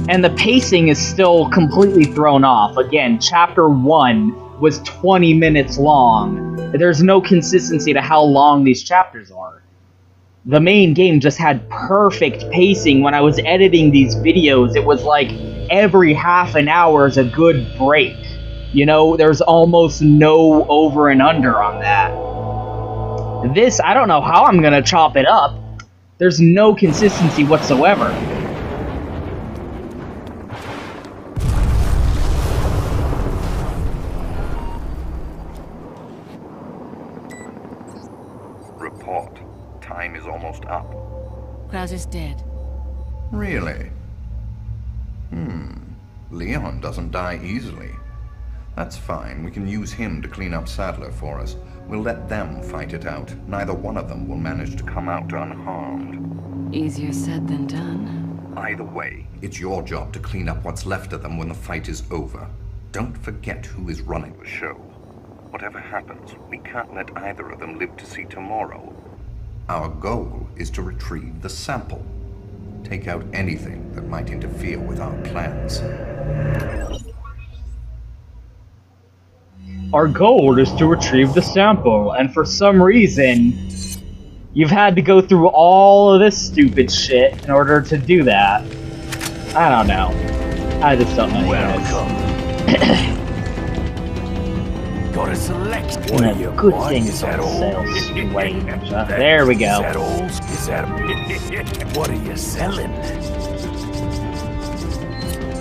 And the pacing is still completely thrown off. Again, Chapter 1 was 20 minutes long. There's no consistency to how long these chapters are. The main game just had perfect pacing. When I was editing these videos, it was like every half an hour is a good break. You know, there's almost no over and under on that. This, I don't know how I'm gonna chop it up. There's no consistency whatsoever. Report. Time is almost up. Kraus is dead. Really? Leon doesn't die easily. That's fine. We can use him to clean up Sadler for us. We'll let them fight it out. Neither one of them will manage to come out unharmed. Easier said than done. Either way, It's your job to clean up what's left of them when the fight is over. Don't forget who is running the show. Whatever happens, we can't let either of them live to see tomorrow. Our goal is to retrieve the sample. Take out anything that might interfere with our plans. Our goal is to retrieve the sample, and for some reason, you've had to go through all of this stupid shit in order to do that. I don't know. I just don't know. Got a select. What are your good things on sale, sweaty ninja. There we go. Is that what are you selling?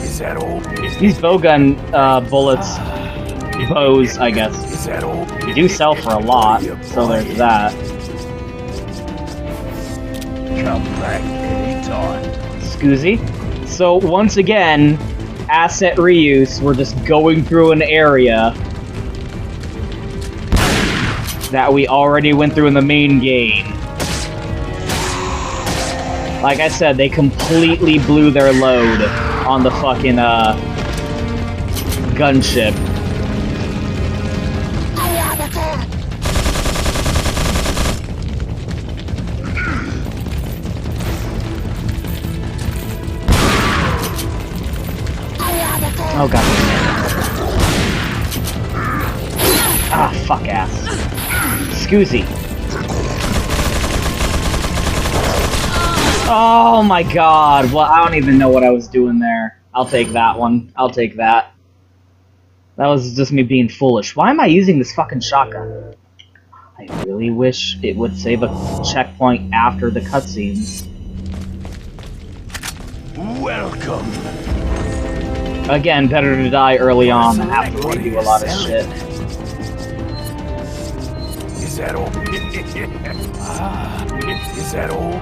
Is that all? These bowgun bullets, bows, I guess, Is that all? they do sell for a lot, so there's that. Come back anytime. Scoozy. So once again, asset reuse. We're just going through an area that we already went through in the main game. Like I said, they completely blew their load on the fucking gunship. Oh god. Ah, fuck ass. Scoozy. Oh my god. Well, I don't even know what I was doing there. I'll take that one. I'll take that. That was just me being foolish. Why am I using this fucking shotgun? I really wish it would save a checkpoint after the cutscenes. Welcome. Again, better to die early on than have to redo a lot of shit. Is that all? Is that all?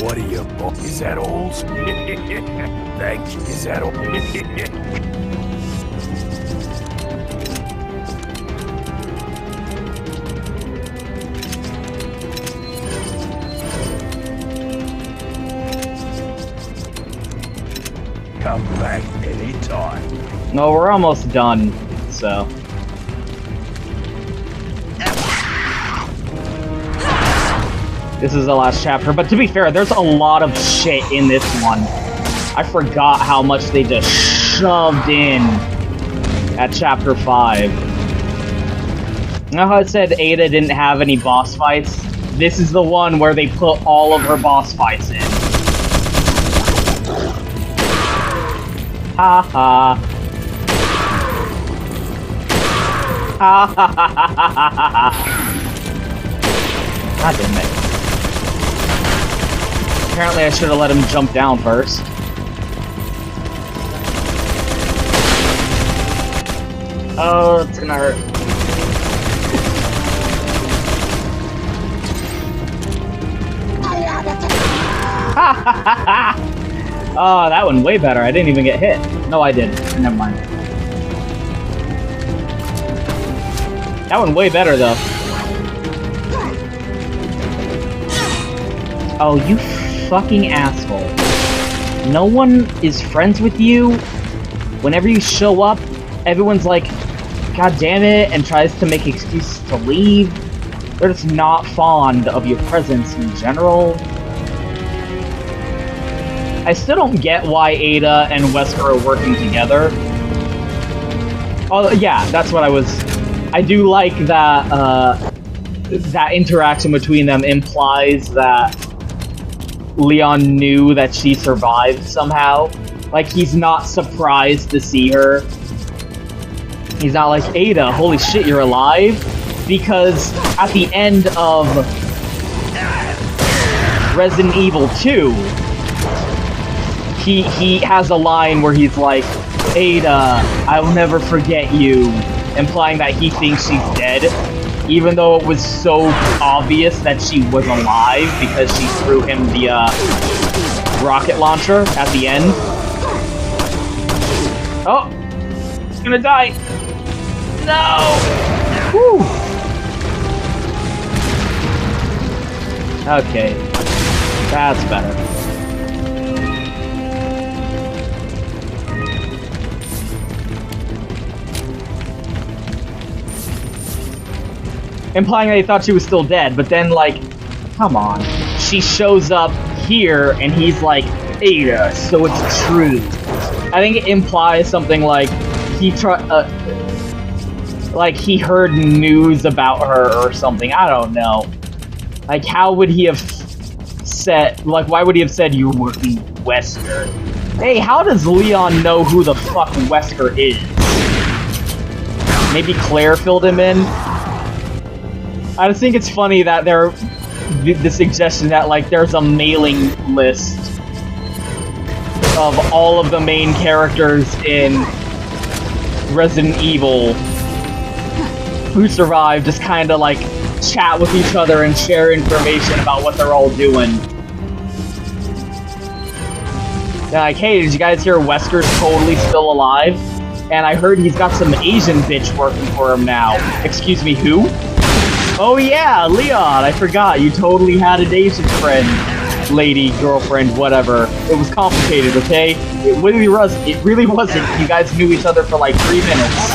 What are you? Is that all? Thank you. Is that all? Come back anytime. No, we're almost done, so. This is the last chapter, but to be fair, there's a lot of shit in this one. I forgot how much they just shoved in at chapter 5. You know how it said Ada didn't have any boss fights? This is the one where they put all of her boss fights in. Ha ha. Ha ha ha ha ha ha. God damn it. Apparently I should have let him jump down first. Oh, it's gonna hurt. Ha ha ha ha! Oh, that one way better. I didn't even get hit. No, I did. Never mind. That one way better, though. Oh, you fucking asshole. No one is friends with you. Whenever you show up, everyone's like, God damn it, and tries to make excuses to leave. They're just not fond of your presence in general. I still don't get why Ada and Wesker are working together. Oh, yeah, that's what I was... I do like that, that interaction between them implies that Leon knew that she survived somehow. Like, he's not surprised to see her. He's not like, Ada, holy shit, you're alive? Because at the end of Resident Evil 2, he has a line where he's like, Ada, I will never forget you, implying that he thinks she's dead, even though it was so obvious that she was alive because she threw him the rocket launcher at the end. Oh! He's gonna die! No! Whew! Okay. That's better. Implying that he thought she was still dead, but then, like, come on. She shows up here, and he's like, Ada, so it's true. I think it implies something like, he he heard news about her or something, I don't know. Like, how would he have said, like, why would he have said you're working with Wesker? Hey, how does Leon know who the fuck Wesker is? Maybe Claire filled him in? I just think it's funny that the suggestion that, like, there's a mailing list of all of the main characters in Resident Evil who survived, just kind of, like, chat with each other and share information about what they're all doing. They're like, hey, did you guys hear Wesker's totally still alive? And I heard he's got some Asian bitch working for him now. Excuse me, who? Oh yeah, Leon, I forgot, you totally had an Asian friend, lady, girlfriend, whatever. It was complicated, okay? It really wasn't. You guys knew each other for like 3 minutes.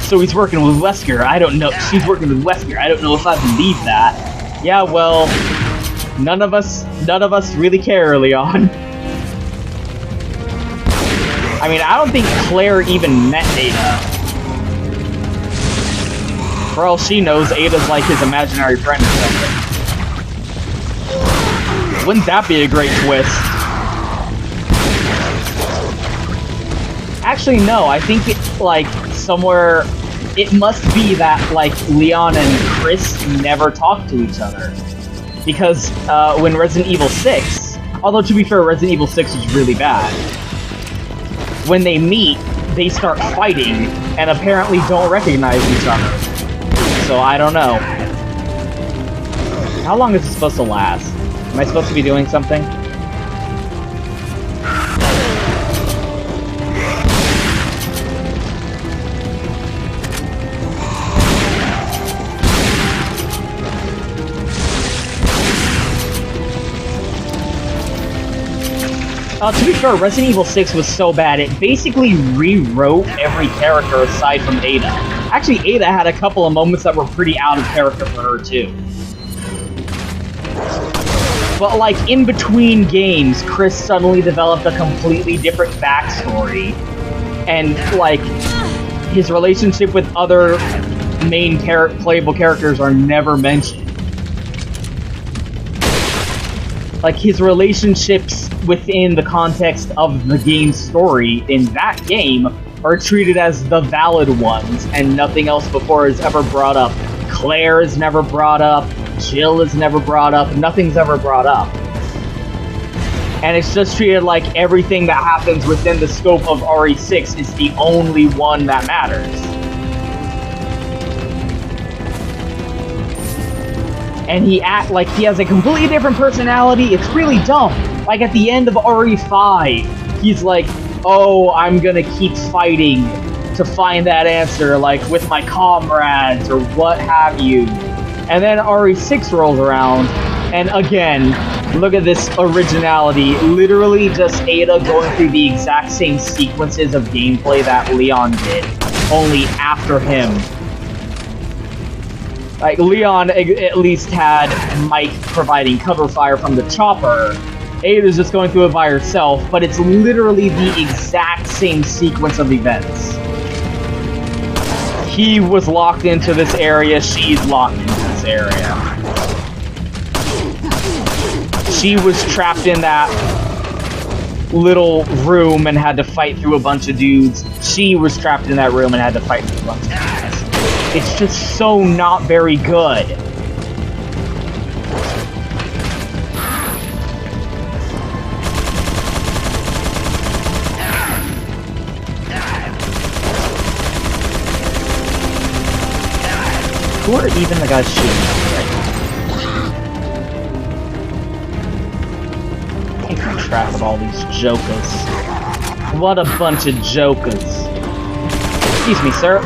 So he's working with Wesker, I don't know. She's working with Wesker, I don't know if I believe that. Yeah, well, none of us really care, Leon. I mean, I don't think Claire even met Ada. For all she knows, Ada's like his imaginary friend or something. Wouldn't that be a great twist? Actually, no, I think it, like, somewhere... It must be that, like, Leon and Chris never talk to each other. Because, when Resident Evil 6... Although, to be fair, Resident Evil 6 is really bad. When they meet, they start fighting, and apparently don't recognize each other. So, I don't know. How long is it supposed to last? Am I supposed to be doing something? To be fair, Resident Evil 6 was so bad, it basically rewrote every character aside from Ada. Actually, Ada had a couple of moments that were pretty out of character for her, too. But, like, in between games, Chris suddenly developed a completely different backstory. And, like, his relationship with other main playable characters are never mentioned. Like, his relationships within the context of the game's story in that game are treated as the valid ones, and nothing else before is ever brought up. Claire is never brought up, Jill is never brought up, nothing's ever brought up. And it's just treated like everything that happens within the scope of RE6 is the only one that matters. And he has a completely different personality. It's really dumb. Like at the end of RE5, he's like, oh, I'm gonna keep fighting to find that answer, like with my comrades or what have you. And then RE6 rolls around, and again, look at this originality. Literally just Ada going through the exact same sequences of gameplay that Leon did, only after him. Like, Leon at least had Mike providing cover fire from the chopper, Ada's just going through it by herself, but it's literally the exact same sequence of events. He was locked into this area, she's locked into this area. She was trapped in that little room and had to fight through a bunch of dudes. She was trapped in that room and had to fight through a bunch of dudes. It's just so not very good. Who are even the guys shooting at right now? Taking track of all these jokers. What a bunch of jokers. Excuse me, sir.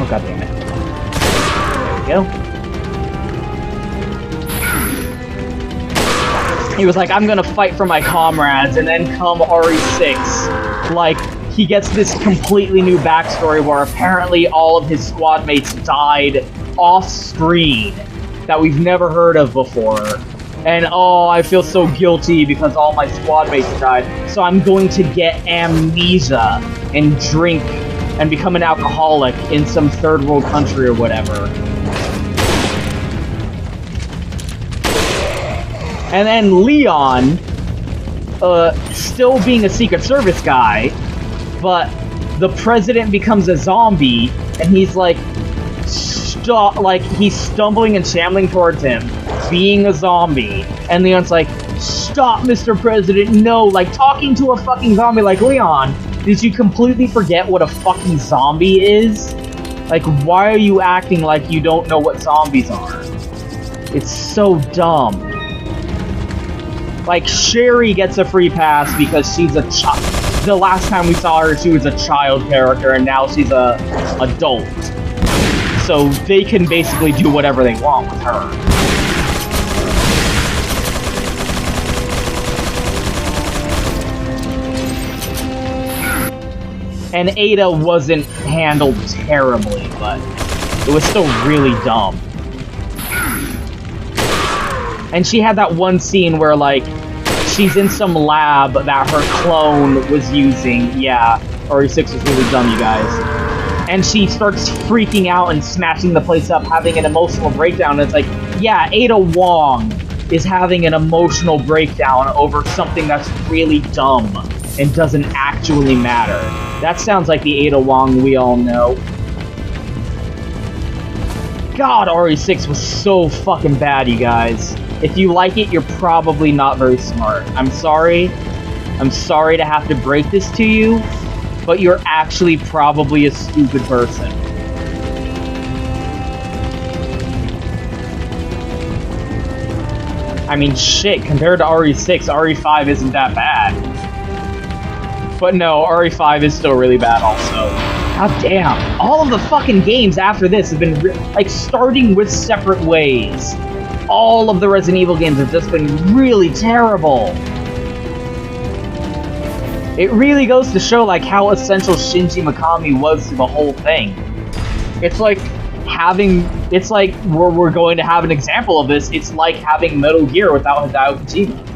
Oh, god damn it. There we go. He was like, I'm gonna fight for my comrades, and then come RE6. Like, he gets this completely new backstory where apparently all of his squad mates died off-screen that we've never heard of before. And oh, I feel so guilty because all my squad mates died. So I'm going to get amnesia and drink and become an alcoholic in some third world country or whatever. And then Leon, still being a Secret Service guy, but the president becomes a zombie, and he's like, he's stumbling and shambling towards him, being a zombie, and Leon's like, stop, Mr. President, no, like, talking to a fucking zombie like, Leon, did you completely forget what a fucking zombie is? Like, why are you acting like you don't know what zombies are? It's so dumb. Like, Sherry gets a free pass because she's a child. The last time we saw her, she was a child character, and now she's a adult. So they can basically do whatever they want with her. And Ada wasn't handled terribly, but it was still really dumb. And she had that one scene where, like, she's in some lab that her clone was using. Yeah, RE6 was really dumb, you guys. And she starts freaking out and smashing the place up, having an emotional breakdown. And it's like, yeah, Ada Wong is having an emotional breakdown over something that's really dumb and doesn't actually matter. That sounds like the Ada Wong we all know. God, RE6 was so fucking bad, you guys. If you like it, you're probably not very smart. I'm sorry. I'm sorry to have to break this to you, but you're actually probably a stupid person. I mean, shit, compared to RE6, RE5 isn't that bad. But no, RE5 is still really bad also. God damn. All of the fucking games after this have been, like, starting with Separate Ways. All of the Resident Evil games have just been really terrible. It really goes to show, like, how essential Shinji Mikami was to the whole thing. It's like we're going to have an example of this. It's like having Metal Gear without Hideo Kojima.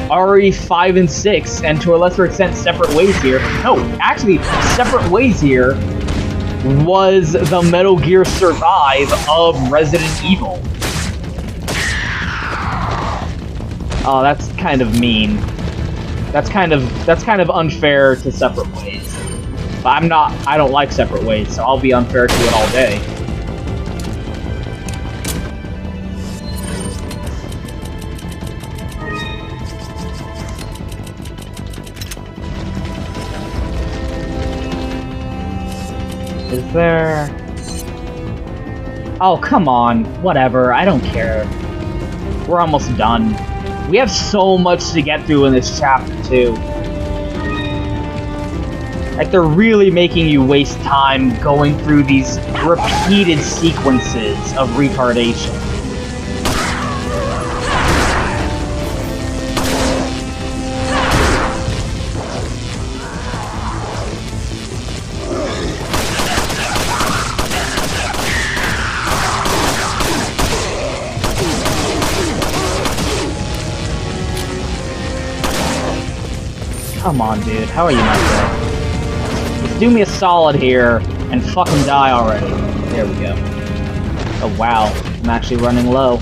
RE5 and 6, and to a lesser extent, Separate Ways here. No, actually, Separate Ways here was the Metal Gear Survive of Resident Evil. Oh, that's kind of mean. That's kind of unfair to Separate Ways. But I don't like Separate Ways, so I'll be unfair to it all day. Is there... Oh, come on. Whatever. I don't care. We're almost done. We have so much to get through in this chapter, too. Like, they're really making you waste time going through these repeated sequences of retardation. Come on, dude. How are you not dead? Just do me a solid here and fucking die already. There we go. Oh, wow. I'm actually running low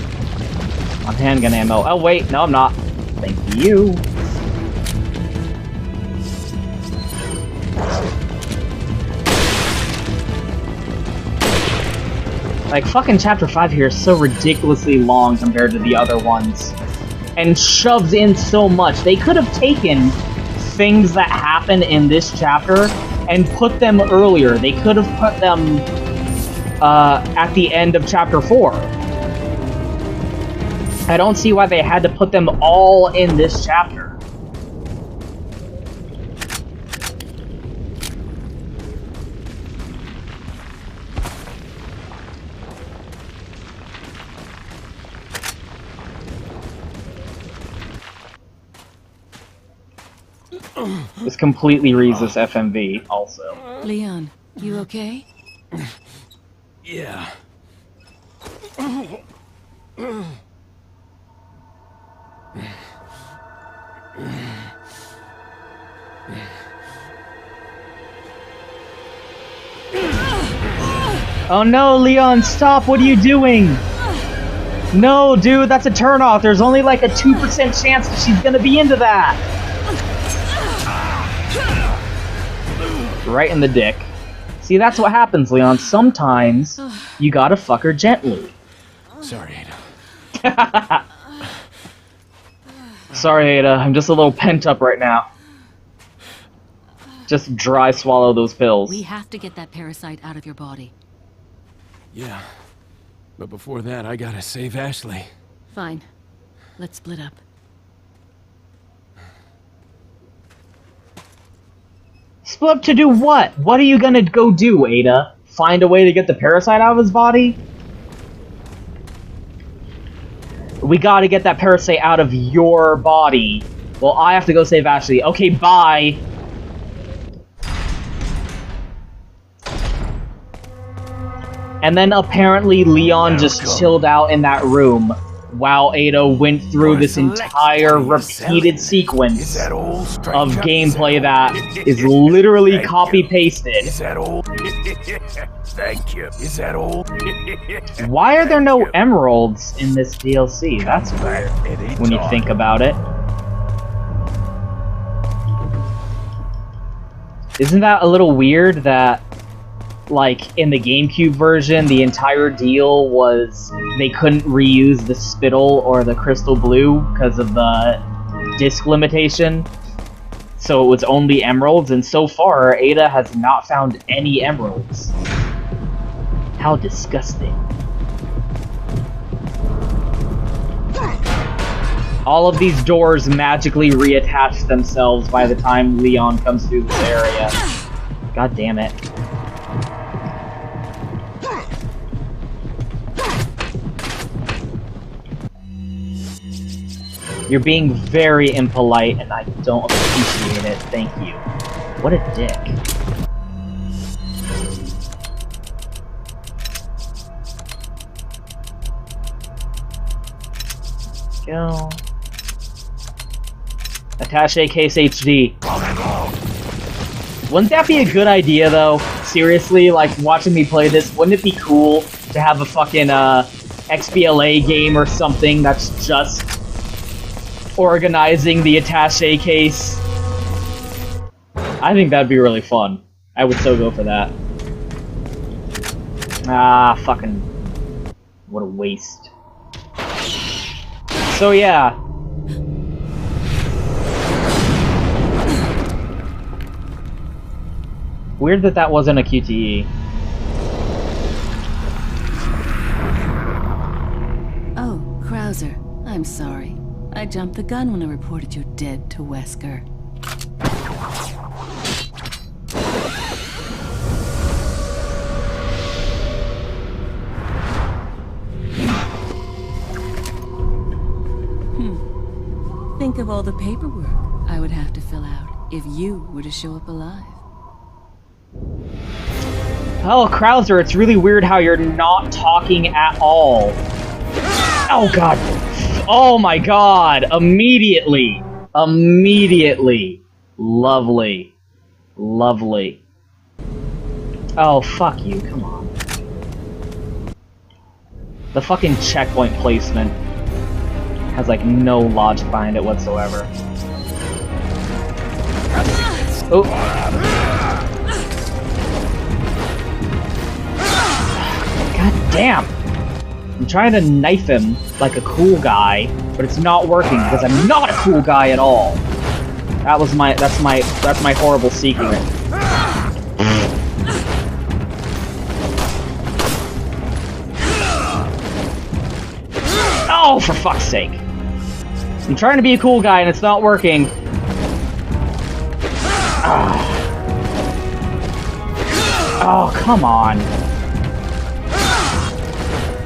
on handgun ammo. Oh, wait. No, I'm not. Thank you. Like, fucking Chapter 5 here is so ridiculously long compared to the other ones. And shoves in so much. They could have taken things that happen in this chapter and put them earlier. They could have put them at the end of Chapter 4. I don't see why they had to put them all in this chapter. This completely reads this FMV, also. Leon, you okay? Yeah. Oh no, Leon, stop! What are you doing? No, dude, that's a turnoff. There's only like a 2% chance that she's gonna be into that. Right in the dick. See, that's what happens, Leon. Sometimes you gotta fuck her gently. Sorry, Ada. Sorry, Ada. I'm just a little pent up right now. Just dry swallow those pills. We have to get that parasite out of your body. Yeah. But before that, I gotta save Ashley. Fine. Let's split up. Split up to do what? What are you gonna go do, Ada? Find a way to get the parasite out of his body? We gotta get that parasite out of your body. Well, I have to go save Ashley. Okay, bye! And then apparently Leon just chilled out in that room while Ada went through this entire repeated sequence of gameplay that is literally copy-pasted. Is that all? Thank you. Is that all? Why are there no emeralds in this DLC? That's weird when you think about it. Isn't that a little weird that, like, in the GameCube version, the entire deal was they couldn't reuse the spittle or the crystal blue because of the disc limitation? So it was only emeralds, and so far, Ada has not found any emeralds. How disgusting. All of these doors magically reattach themselves by the time Leon comes through this area. God damn it. You're being very impolite, and I don't appreciate it. Thank you. What a dick. Go. Attaché case HD. Wouldn't that be a good idea, though? Seriously, like, watching me play this, wouldn't it be cool to have a fucking, XBLA game or something that's just organizing the attaché case? I think that'd be really fun. I would so go for that. Ah, fucking... what a waste. So yeah. Weird that that wasn't a QTE. Oh, Krauser, I'm sorry. I jumped the gun when I reported you dead to Wesker. Think of all the paperwork I would have to fill out if you were to show up alive. Oh, Krauser, it's really weird how you're not talking at all. Oh god. Oh my god. Immediately. Immediately. Lovely. Lovely. Oh, fuck you, come on. The fucking checkpoint placement has, like, no logic behind it whatsoever. Oh. God damn! I'm trying to knife him like a cool guy, but it's not working because I'm not a cool guy at all. That's my horrible secret. Oh, for fuck's sake. I'm trying to be a cool guy and it's not working. Oh, come on.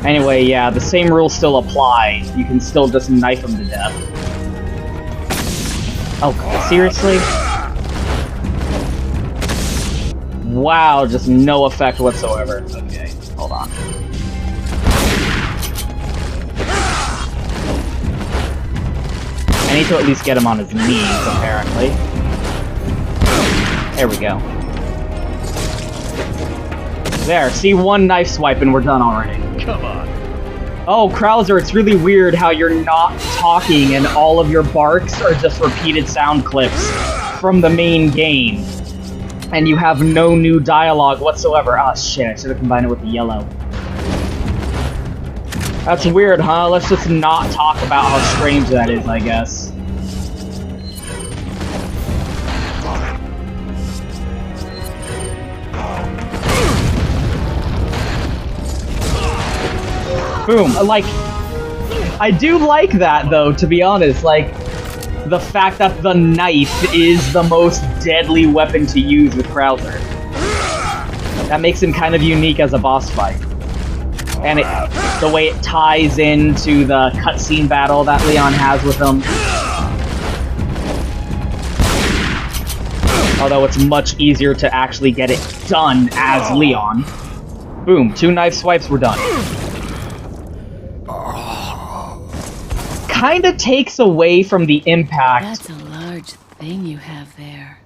Anyway, yeah, the same rules still apply. You can still just knife him to death. Oh, seriously? Wow, just no effect whatsoever. Okay, hold on. I need to at least get him on his knees, apparently. There we go. There, see, one knife swipe and we're done already. Come on. Oh, Krauser, it's really weird how you're not talking and all of your barks are just repeated sound clips from the main game. And you have no new dialogue whatsoever. Oh shit, I should have combined it with the yellow. That's weird, huh? Let's just not talk about how strange that is, I guess. Boom. Like, I do like that, though, to be honest. Like, the fact that the knife is the most deadly weapon to use with Krauser. That makes him kind of unique as a boss fight. And the way it ties into the cutscene battle that Leon has with him. Although it's much easier to actually get it done as Leon. Boom, 2 knife swipes, we're done. Kinda takes away from the impact. That's a large thing you have there.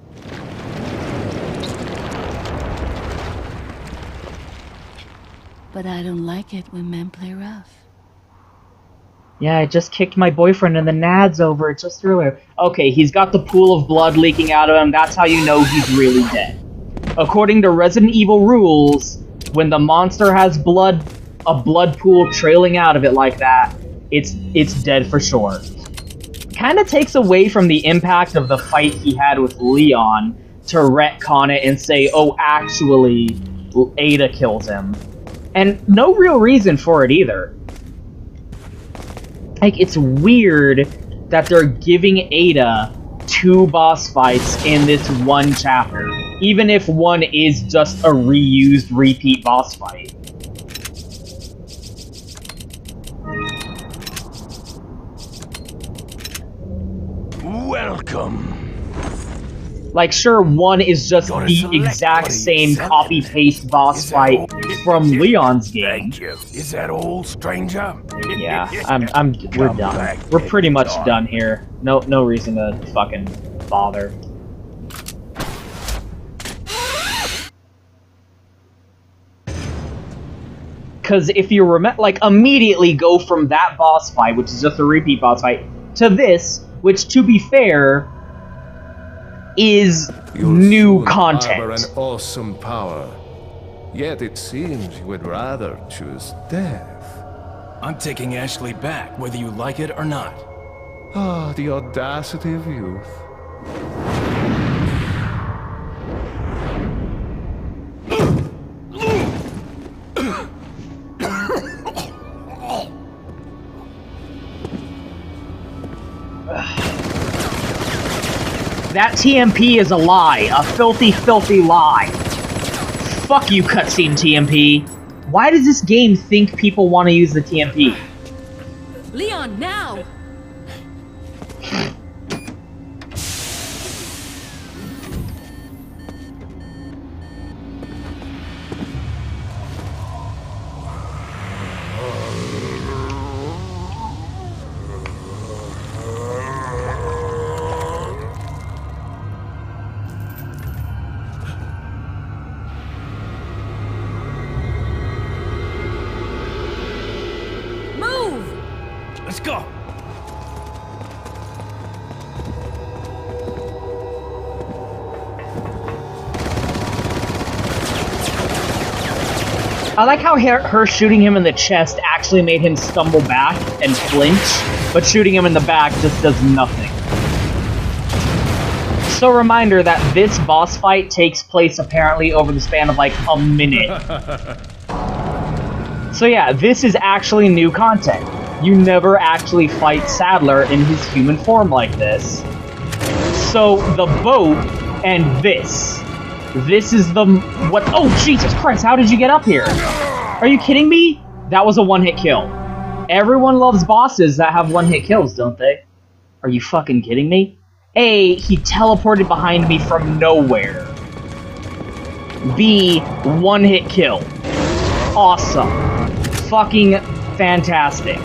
But I don't like it when men play rough. Yeah, I just kicked my boyfriend in the nads over it just earlier. Okay, he's got the pool of blood leaking out of him. That's how you know he's really dead. According to Resident Evil rules, when the monster has blood, a blood pool trailing out of it like that, it's dead for sure. Kinda takes away from the impact of the fight he had with Leon to retcon it and say, oh, actually, Ada kills him. And no real reason for it either. Like, it's weird that they're giving Ada 2 boss fights in this one chapter, even if one is just a reused, repeat boss fight. Welcome. Like, sure, one is just the exact same copy-paste boss fight from Leon's game. Thank you. Is that all, stranger? Yeah, we're done. We're pretty much done here. No reason to fucking bother. Because if you remember, like, immediately go from that boss fight, which is just a repeat boss fight, to this, which, to be fair, is new content. An awesome power. Yet it seems you would rather choose death. I'm taking Ashley back, whether you like it or not. Ah, the audacity of youth. That TMP is a lie. A filthy, filthy lie. Fuck you, cutscene TMP. Why does this game think people want to use the TMP? Leon, now! Let's go. I like how her shooting him in the chest actually made him stumble back and flinch, but shooting him in the back just does nothing. So reminder that this boss fight takes place apparently over the span of like a minute. So yeah, this is actually new content. You never actually fight Sadler in his human form like this. So the boat and this is the what? Oh Jesus Christ! How did you get up here? Are you kidding me? That was a one-hit kill. Everyone loves bosses that have one-hit kills, don't they? Are you fucking kidding me? A, he teleported behind me from nowhere. B, one-hit kill. Awesome. Fucking fantastic.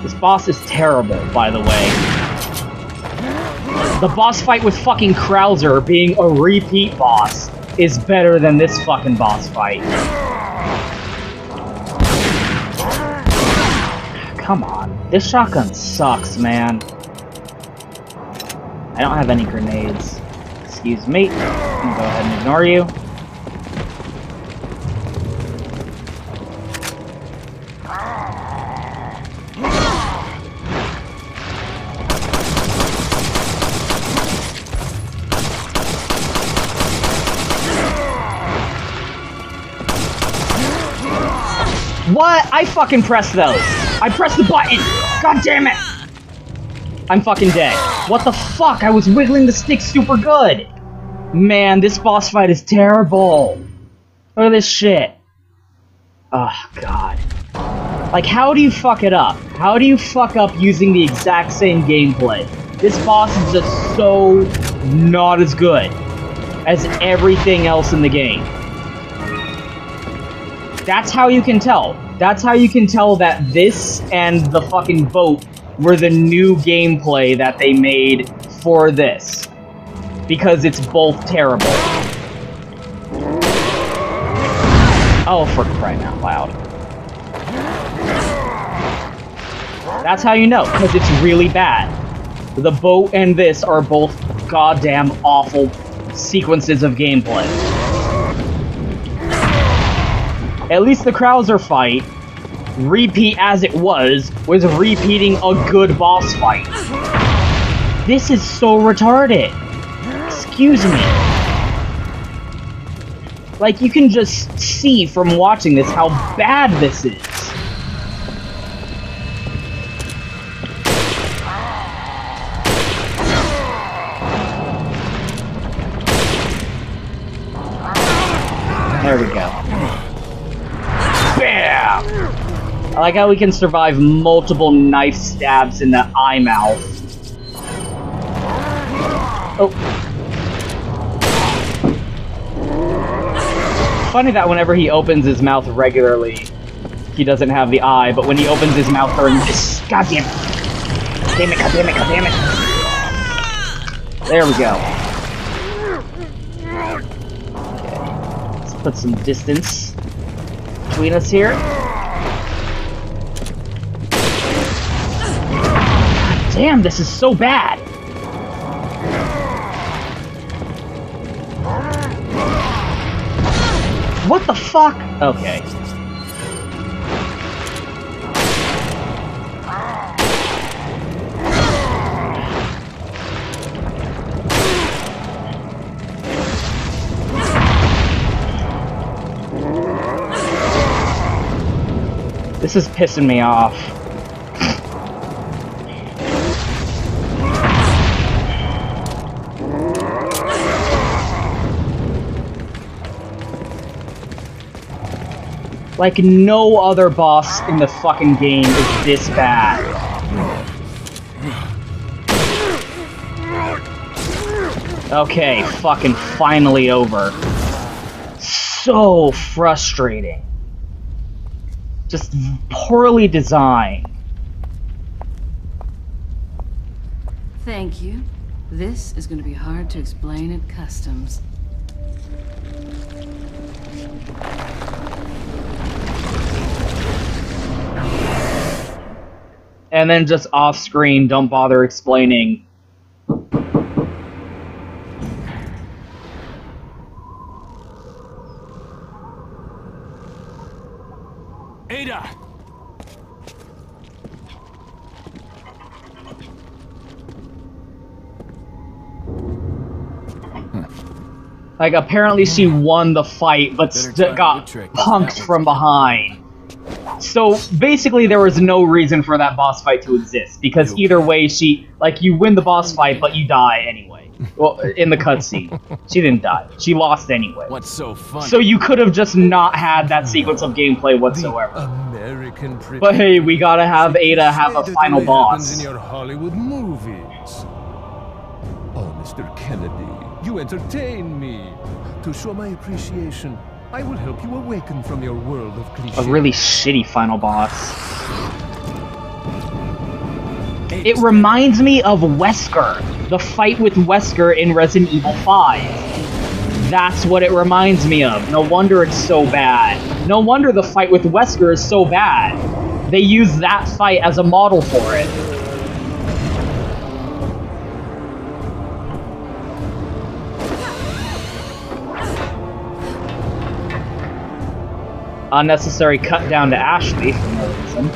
This boss is terrible, by the way. The boss fight with fucking Krauser being a repeat boss is better than this fucking boss fight. Come on. This shotgun sucks, man. I don't have any grenades. Excuse me. I'm gonna go ahead and ignore you. What? I fucking pressed those. I pressed the button. God damn it. I'm fucking dead. What the fuck? I was wiggling the stick super good. Man, this boss fight is terrible. Look at this shit. Oh, God. Like, how do you fuck it up? How do you fuck up using the exact same gameplay? This boss is just so not as good as everything else in the game. That's how you can tell. That's how you can tell that this and the fucking boat were the new gameplay that they made for this. Because it's both terrible. Oh, for crying out loud. That's how you know, because it's really bad. The boat and this are both goddamn awful sequences of gameplay. At least the Krauser fight, repeat as it was repeating a good boss fight. This is so retarded. Excuse me. Like, you can just see from watching this how bad this is. There we go. Bam! I like how we can survive multiple knife stabs in the eye mouth. Oh. Funny that whenever he opens his mouth regularly, he doesn't have the eye, but when he opens his mouth during this... God damn it! Damn it, god damn it, god damn it! There we go. Okay. Let's put some distance between us here. God damn, this is so bad! What the fuck? Okay. This is pissing me off. Like, no other boss in the fucking game is this bad. Okay, fucking finally over. So frustrating. Just poorly designed. Thank you. This is going to be hard to explain at customs. And then just off screen, don't bother explaining. Ada! Like, apparently she won the fight, but got punked from behind. So, basically, there was no reason for that boss fight to exist, because either way, you win the boss fight, but you die anyway. Well, in the cutscene. She didn't die. She lost anyway. What's so funny? So you could have just not had that sequence of gameplay whatsoever. But hey, we gotta have Ada have a final boss. In your Hollywood movies. Oh, Mr. Kennedy, you entertain me. To show my appreciation, I will help you awaken from your world of cliches. A really shitty final boss. It reminds me of Wesker. The fight with Wesker in Resident Evil 5. That's what it reminds me of. No wonder it's so bad. No wonder the fight with Wesker is so bad. They use that fight as a model for it. Unnecessary cut down to Ashley for no reason.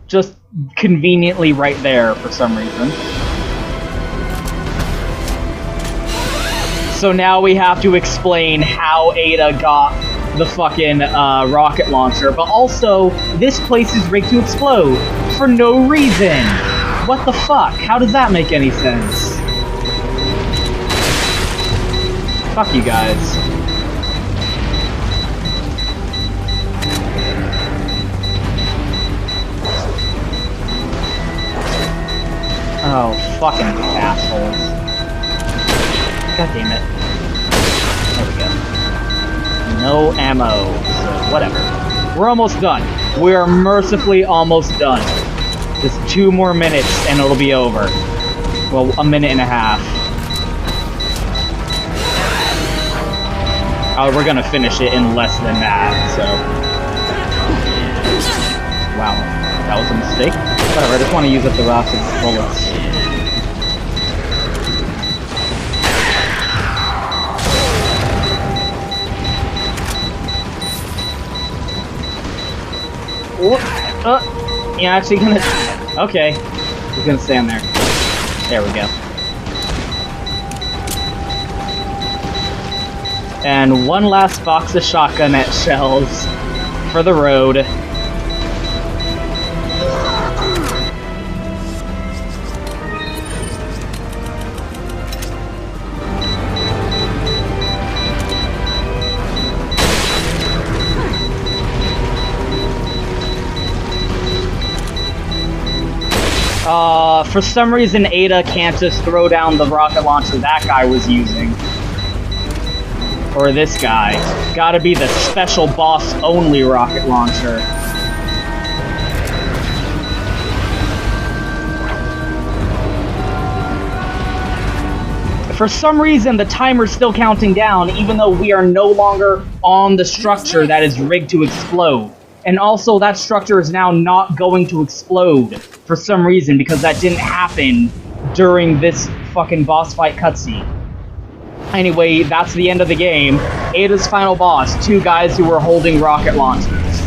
Just conveniently right there for some reason. So now we have to explain how Ada got the fucking rocket launcher, but also this place is rigged to explode for no reason. What the fuck? How does that make any sense? Fuck you guys. Oh, fucking assholes. God damn it. There we go. No ammo, so whatever. We're almost done. We are mercifully almost done. Just 2 more minutes and it'll be over. Well, a minute and a half. Oh, we're gonna finish it in less than that, so... Wow, that was a mistake. Whatever, I just want to use up the rocks and bullets. You're actually gonna... Okay. He's gonna stand there. There we go. And one last box of shotgun at shells for the road. For some reason Ada can't just throw down the rocket launcher that guy was using. Or this guy. Gotta be the special boss only rocket launcher. For some reason, the timer's still counting down, even though we are no longer on the structure that is rigged to explode. And also, that structure is now not going to explode for some reason, because that didn't happen during this fucking boss fight cutscene. Anyway, that's the end of the game. Ada's final boss, 2 guys who were holding rocket launchers.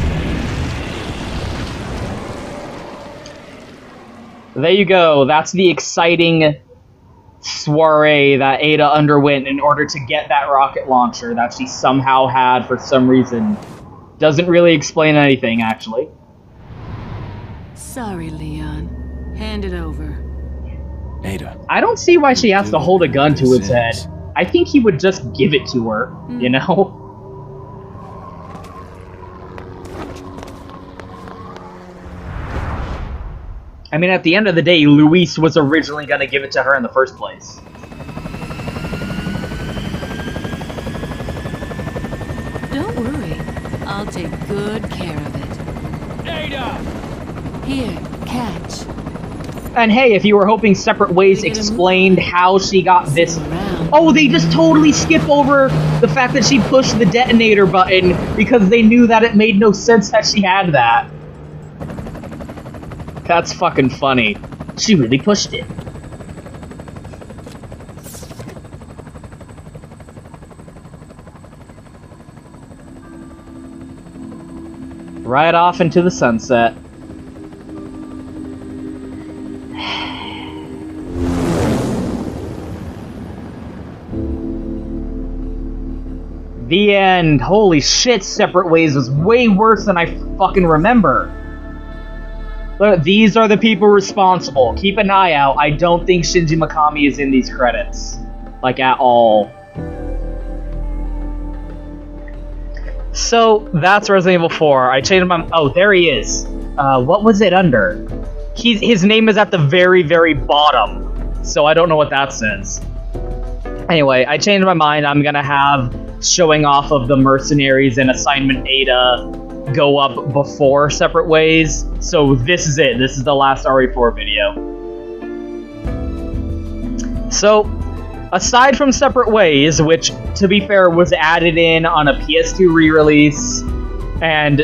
There you go, that's the exciting soiree that Ada underwent in order to get that rocket launcher that she somehow had for some reason. Doesn't really explain anything, actually. Sorry, Leon. Hand it over. Ada. I don't see why she has to hold a gun to its head. I think he would just give it to her, you know? I mean, at the end of the day, Luis was originally going to give it to her in the first place. Don't worry. I'll take good care of it. Ada! Here, catch. And hey, if you were hoping Separate Ways explained how she got this... Oh, they just totally skip over the fact that she pushed the detonator button because they knew that it made no sense that she had that. That's fucking funny. She really pushed it. Right off into the sunset. The end. Holy shit, Separate Ways was way worse than I fucking remember. Look, these are the people responsible. Keep an eye out. I don't think Shinji Mikami is in these credits. Like, at all. So, that's Resident Evil 4. I changed my... Oh, there he is. What was it under? His name is at the very, very bottom. So I don't know what that says. Anyway, I changed my mind. I'm gonna have showing off of the mercenaries and Assignment Ada go up before Separate Ways. So this is it. This is the last RE4 video. So, aside from Separate Ways, which, to be fair, was added in on a PS2 re-release, and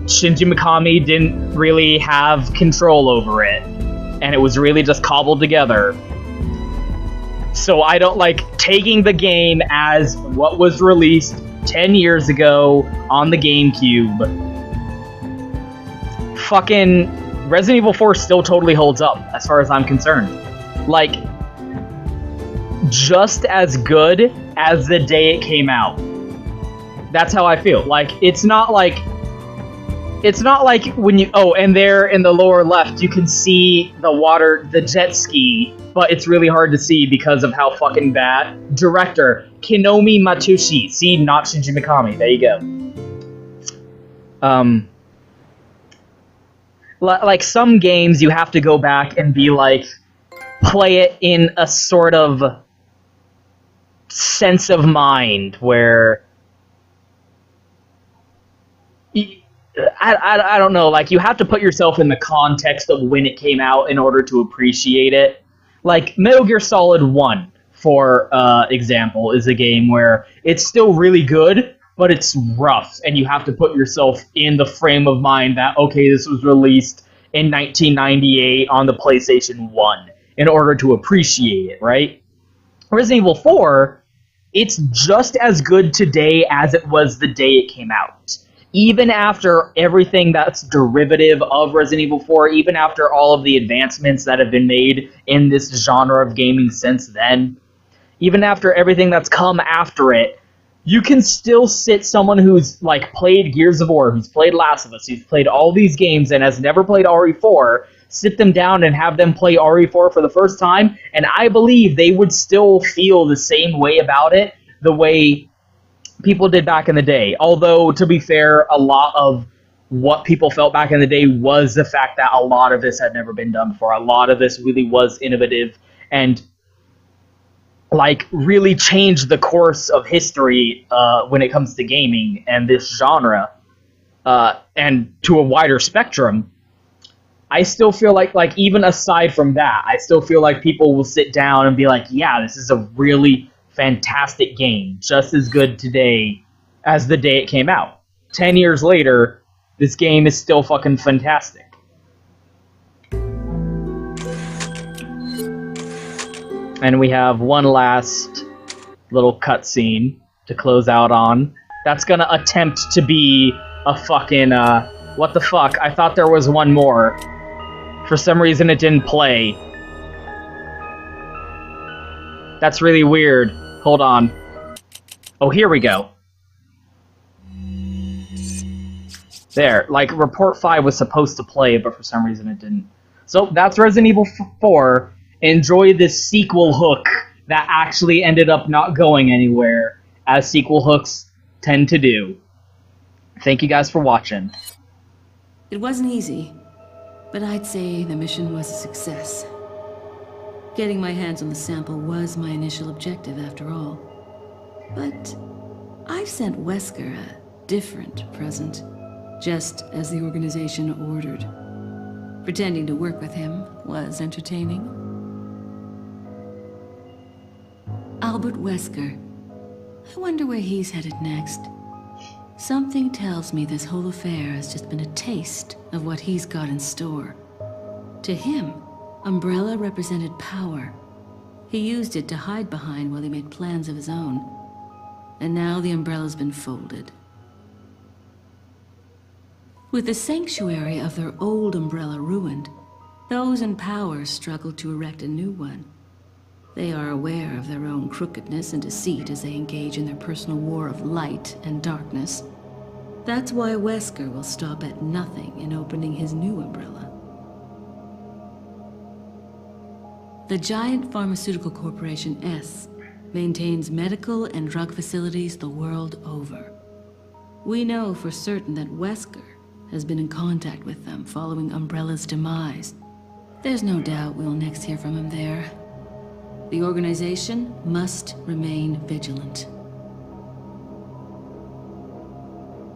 Shinji Mikami didn't really have control over it, and it was really just cobbled together. So I don't like taking the game as what was released 10 years ago on the GameCube. Fucking Resident Evil 4 still totally holds up, as far as I'm concerned. Like, just as good as the day it came out. That's how I feel. Like, it's not like when you... Oh, and there in the lower left, you can see the water, the jet ski, but it's really hard to see because of how fucking bad. Director, Kinomi Matushi. See, not Shinji Mikami. There you go. Like, some games, you have to go back and be like, play it in a sort of sense of mind where... I don't know, like, you have to put yourself in the context of when it came out in order to appreciate it. Like, Metal Gear Solid 1, for example, is a game where it's still really good, but it's rough, and you have to put yourself in the frame of mind that, okay, this was released in 1998 on the PlayStation 1 in order to appreciate it, right? Resident Evil 4, it's just as good today as it was the day it came out. Even after everything that's derivative of Resident Evil 4, even after all of the advancements that have been made in this genre of gaming since then, even after everything that's come after it, you can still sit someone who's, like, played Gears of War, who's played Last of Us, who's played all these games and has never played RE4, sit them down and have them play RE4 for the first time, and I believe they would still feel the same way about it, the way people did back in the day. Although, to be fair, a lot of what people felt back in the day was the fact that a lot of this had never been done before. A lot of this really was innovative and, like, really changed the course of history when it comes to gaming and this genre, and to a wider spectrum. I still feel like even aside from that, I still feel like people will sit down and be like, yeah, this is a really fantastic game, just as good today as the day it came out. 10 years later, this game is still fucking fantastic. And we have one last little cutscene to close out on. That's gonna attempt to be a fucking, what the fuck? I thought there was one more. For some reason it didn't play. That's really weird. Hold on. Oh, here we go. There. Like, Report 5 was supposed to play, but for some reason it didn't. So, that's Resident Evil 4. Enjoy this sequel hook that actually ended up not going anywhere, as sequel hooks tend to do. Thank you guys for watching. It wasn't easy, but I'd say the mission was a success. Getting my hands on the sample was my initial objective, after all. But I've sent Wesker a different present, just as the organization ordered. Pretending to work with him was entertaining. Albert Wesker. I wonder where he's headed next. Something tells me this whole affair has just been a taste of what he's got in store. To him, Umbrella represented power. He used it to hide behind while he made plans of his own. And now the Umbrella's been folded. With the sanctuary of their old Umbrella ruined, those in power struggle to erect a new one. They are aware of their own crookedness and deceit as they engage in their personal war of light and darkness. That's why Wesker will stop at nothing in opening his new Umbrella. The giant pharmaceutical corporation S maintains medical and drug facilities the world over. We know for certain that Wesker has been in contact with them following Umbrella's demise. There's no doubt we'll next hear from him there. The organization must remain vigilant.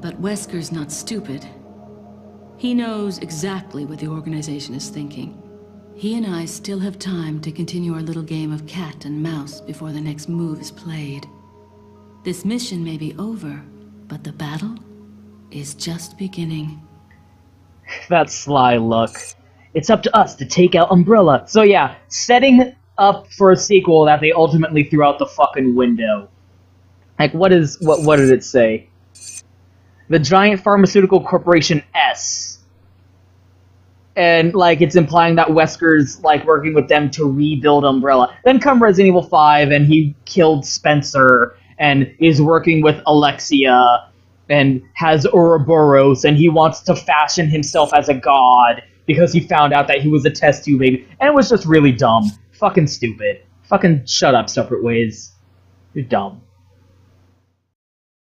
But Wesker's not stupid. He knows exactly what the organization is thinking. He and I still have time to continue our little game of cat and mouse before the next move is played. This mission may be over, but the battle is just beginning. That sly look. It's up to us to take out Umbrella. So yeah, setting up for a sequel that they ultimately threw out the fucking window. Like, what did it say? The giant pharmaceutical corporation S. And, like, it's implying that Wesker's, like, working with them to rebuild Umbrella. Then come Resident Evil 5, and he killed Spencer, and is working with Alexia, and has Ouroboros, and he wants to fashion himself as a god, because he found out that he was a test tube baby. And it was just really dumb. Fucking stupid. Fucking shut up, Separate Ways. You're dumb.